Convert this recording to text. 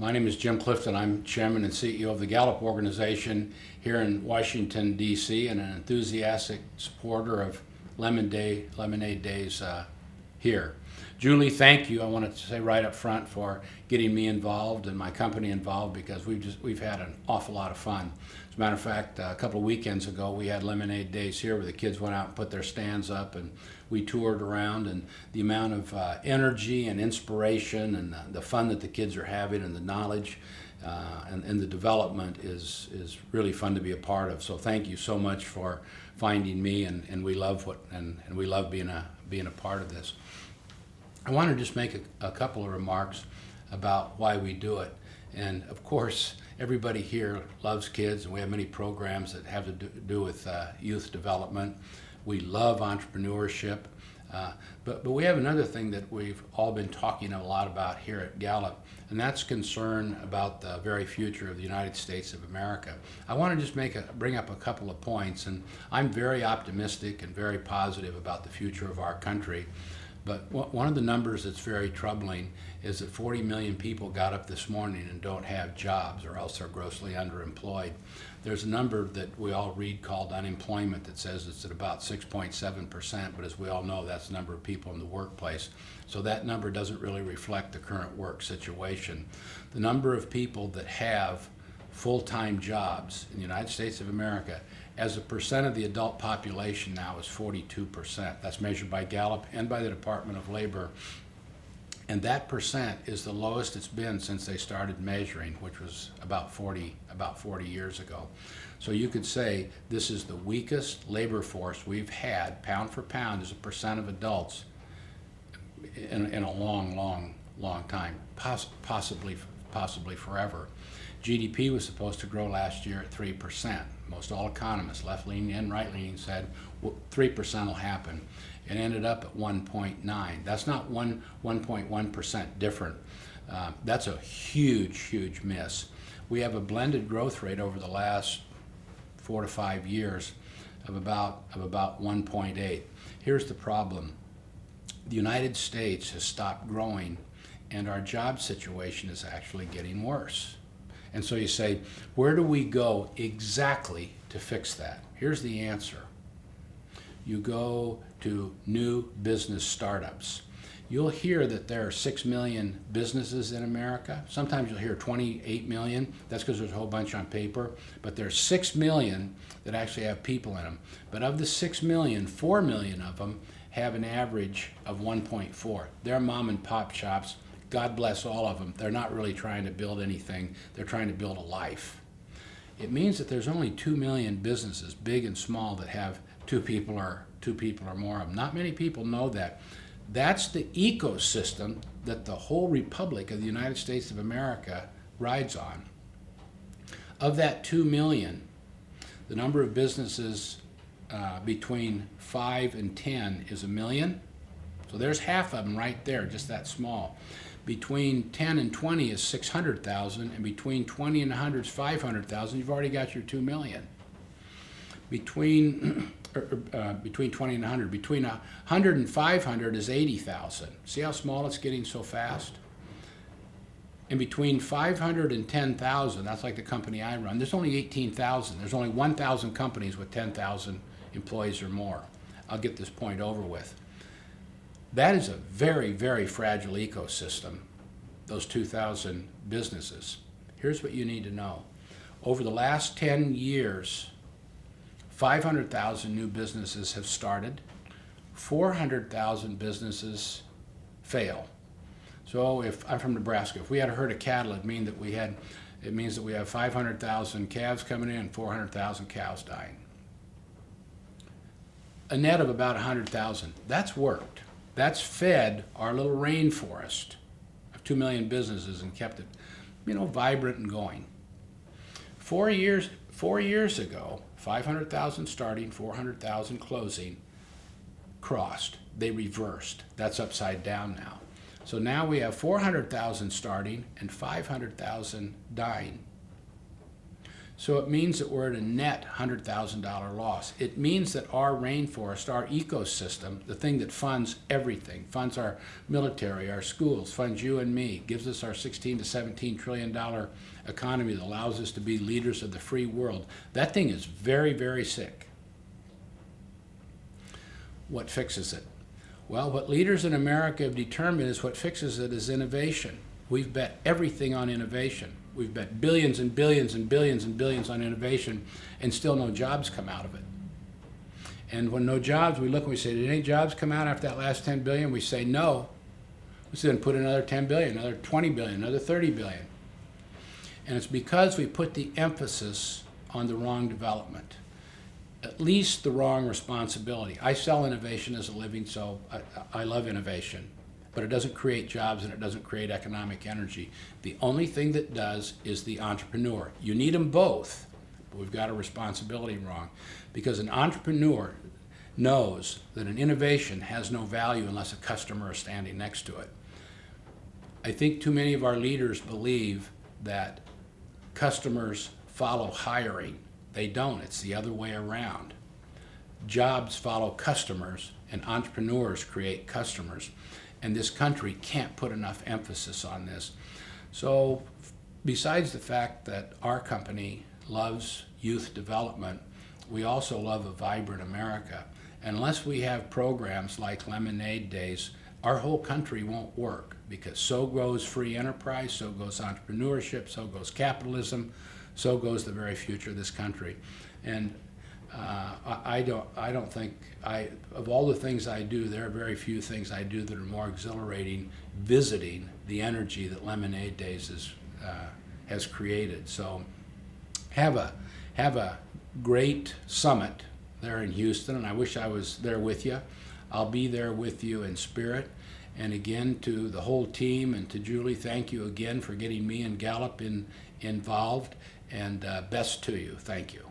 My name is Jim Clifton. I'm Chairman and CEO of the Gallup organization here in Washington, D.C., and an enthusiastic supporter of Lemonade Days here. Julie, thank you. I wanted to say right up front for getting me involved and my company involved, because we've had an awful lot of fun. As a matter of fact, a couple of weekends ago we had Lemonade Days here where the kids went out and put their stands up, and we toured around, and the amount of energy and inspiration and the fun that the kids are having and the knowledge and the development is really fun to be a part of. So thank you so much for finding me, and we love we love being a part of this. I want to just make a couple of remarks about why we do it. And of course, everybody here loves kids, and we have many programs that have to do with youth development. We love entrepreneurship. But we have another thing that we've all been talking a lot about here at Gallup, and that's concern about the very future of the United States of America. I want to just bring up a couple of points, and I'm very optimistic and very positive about the future of our country. But one of the numbers that's very troubling is that 40 million people got up this morning and don't have jobs, or else they're grossly underemployed. There's a number that we all read called unemployment that says it's at about 6.7%, but as we all know, that's the number of people in the workplace. So that number doesn't really reflect the current work situation. The number of people that have full-time jobs in the United States of America as a percent of the adult population now is 42%. That's measured by Gallup and by the Department of Labor. And that percent is the lowest it's been since they started measuring, which was about 40 years ago. So you could say this is the weakest labor force we've had, pound for pound, as a percent of adults in a long time, possibly forever. GDP was supposed to grow last year at 3%. Most all economists, left-leaning and right-leaning, said 3% will happen. It ended up at 1.9. That's not 1.1% different. That's a huge miss. We have a blended growth rate over the last 4 to 5 years of about 1.8. Here's the problem. The United States has stopped growing, and our job situation is actually getting worse. And so you say, where do we go exactly to fix that? Here's the answer. You go to new business startups. You'll hear that there are 6 million businesses in America. Sometimes you'll hear 28 million. That's because there's a whole bunch on paper. But there's 6 million that actually have people in them. But of the 6 million, 4 million of them have an average of 1.4. They're mom and pop shops. God bless all of them. They're not really trying to build anything. They're trying to build a life. It means that there's only 2 million businesses, big and small, that have two people or more of them. Not many people know that. That's the ecosystem that the whole Republic of the United States of America rides on. Of that 2 million, the number of businesses between 5 and 10 is 1 million. So there's half of them right there, just that small. Between 10 and 20 is 600,000, and between 20 and 100 is 500,000. You've already got your 2 million. Between 20 and 100, between 100 and 500 is 80,000. See how small it's getting so fast? And between 500 and 10,000, that's like the company I run, there's only 18,000. There's only 1,000 companies with 10,000 employees or more. I'll get this point over with. That is a very fragile ecosystem, those 2,000 businesses. Here's what you need to know. Over the last 10 years, 500,000 new businesses have started, 400,000 businesses fail. So if I'm from Nebraska, if we had a herd of cattle, it means that we have 500,000 calves coming in and 400,000 cows dying. A net of about 100,000. That's worked. That's fed our little rainforest of 2 million businesses and kept it, vibrant and going. 4 years ago, 500,000 starting, 400,000 closing, crossed. They reversed. That's upside down now. So now we have 400,000 starting and 500,000 dying. So it means that we're at a net $100,000 loss. It means that our rainforest, our ecosystem, the thing that funds everything, funds our military, our schools, funds you and me, gives us our $16 to $17 trillion economy that allows us to be leaders of the free world, that thing is very, very sick. What fixes it? Well, what leaders in America have determined is what fixes it is innovation. We've bet everything on innovation. We've bet billions and billions and billions and billions on innovation, and still no jobs come out of it. And when no jobs, we look and we say, did any jobs come out after that last 10 billion? We say no. We say, then put another 10 billion, another 20 billion, another 30 billion. And it's because we put the emphasis on the wrong development, at least the wrong responsibility. I sell innovation as a living, so I love innovation. But it doesn't create jobs and it doesn't create economic energy. The only thing that does is the entrepreneur. You need them both, but we've got a responsibility wrong. Because an entrepreneur knows that an innovation has no value unless a customer is standing next to it. I think too many of our leaders believe that customers follow hiring. They don't. It's the other way around. Jobs follow customers and entrepreneurs create customers. And this country can't put enough emphasis on this. So besides the fact that our company loves youth development, we also love a vibrant America. Unless we have programs like Lemonade Days, our whole country won't work, because so goes free enterprise, so goes entrepreneurship, so goes capitalism, so goes the very future of this country. And I don't think, of all the things I do, there are very few things I do that are more exhilarating visiting the energy that Lemonade Days has created. So have a great summit there in Houston, and I wish I was there with you. I'll be there with you in spirit. And again, to the whole team and to Julie, thank you again for getting me and Gallup involved, and best to you. Thank you.